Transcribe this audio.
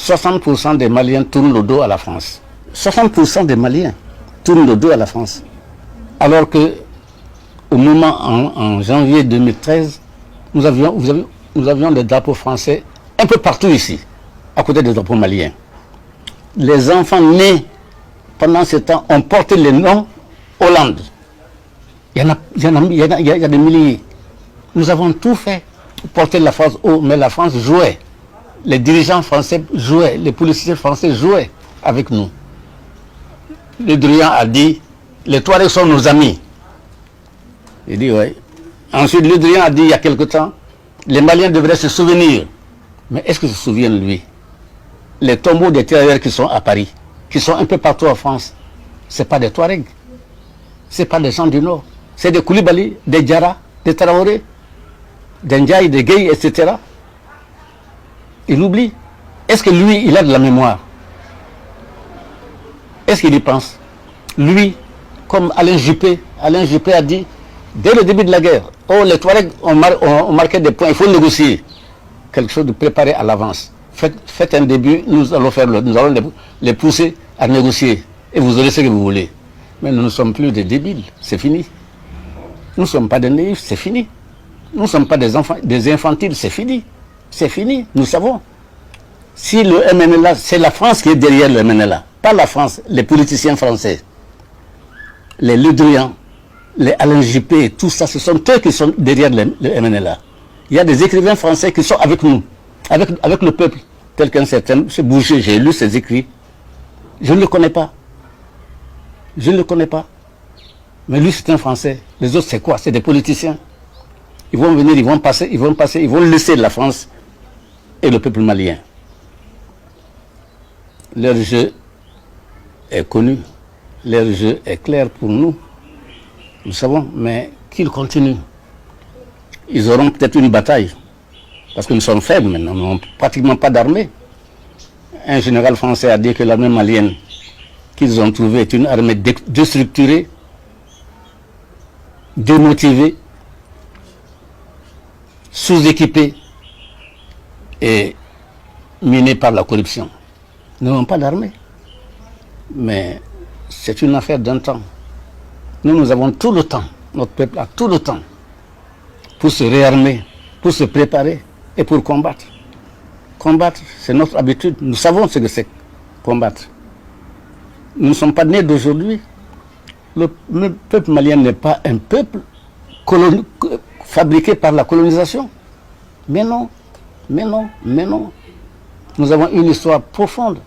60% des Maliens tournent le dos à la France. 60% des Maliens tournent le dos à la France. Alors que au moment en janvier 2013, nous avions des drapeaux français un peu partout ici, à côté des drapeaux maliens. Les enfants nés pendant ce temps ont porté les noms Hollande. Il y a des milliers. Nous avons tout fait pour porter la France haut, mais la France jouait. Les dirigeants français jouaient, les policiers français jouaient avec nous. Le Drian a dit, les Touaregs sont nos amis. Il dit, oui. Ensuite, Le Drian a dit, il y a quelque temps, les Maliens devraient se souvenir. Mais est-ce qu'ils se souviennent, lui? Les tombeaux des tirailleurs qui sont à Paris, qui sont un peu partout en France, ce n'est pas des Touaregs. Ce n'est pas des gens du Nord. C'est des Koulibaly, des Diarra, des Traoré, des Ndiaye, des Gueye, etc. Il oublie. Est-ce que lui, il a de la mémoire? Est-ce qu'il y pense? Lui, comme Alain Juppé a dit, dès le début de la guerre, oh, les Touaregs ont marqué des points, il faut négocier. Quelque chose de préparé à l'avance. Faites un début, nous allons les pousser à négocier. Et vous aurez ce que vous voulez. Mais nous ne sommes plus des débiles, c'est fini. Nous ne sommes pas des naïfs, c'est fini. Nous ne sommes pas des enfants, des infantiles, c'est fini. C'est fini, nous savons. Si le MNLA, c'est la France qui est derrière le MNLA, pas la France, les politiciens français, les Le Drian, les Alain Juppé, tout ça, ce sont eux qui sont derrière le MNLA. Il y a des écrivains français qui sont avec nous, avec le peuple, tel qu'un certain M. Boucher, j'ai lu ses écrits. Je ne le connais pas. Je ne le connais pas. Mais lui, c'est un Français. Les autres, c'est quoi? C'est des politiciens. Ils vont venir, ils vont laisser la France et le peuple malien. Leur jeu est connu. Leur jeu est clair pour nous. Nous savons, mais qu'ils continuent. Ils auront peut-être une bataille. Parce que nous sommes faibles maintenant, nous n'avons pratiquement pas d'armée. Un général français a dit que l'armée malienne qu'ils ont trouvée est une armée déstructurée, démotivée, sous-équipée et minée par la corruption. Nous n'avons pas d'armée. Mais c'est une affaire d'un temps. Nous avons tout le temps, notre peuple a tout le temps pour se réarmer, pour se préparer et pour combattre. Combattre, c'est notre habitude. Nous savons ce que c'est combattre. Nous ne sommes pas nés d'aujourd'hui. Le peuple malien n'est pas un peuple fabriqué par la colonisation. Mais non, mais non, mais non. Nous avons une histoire profonde.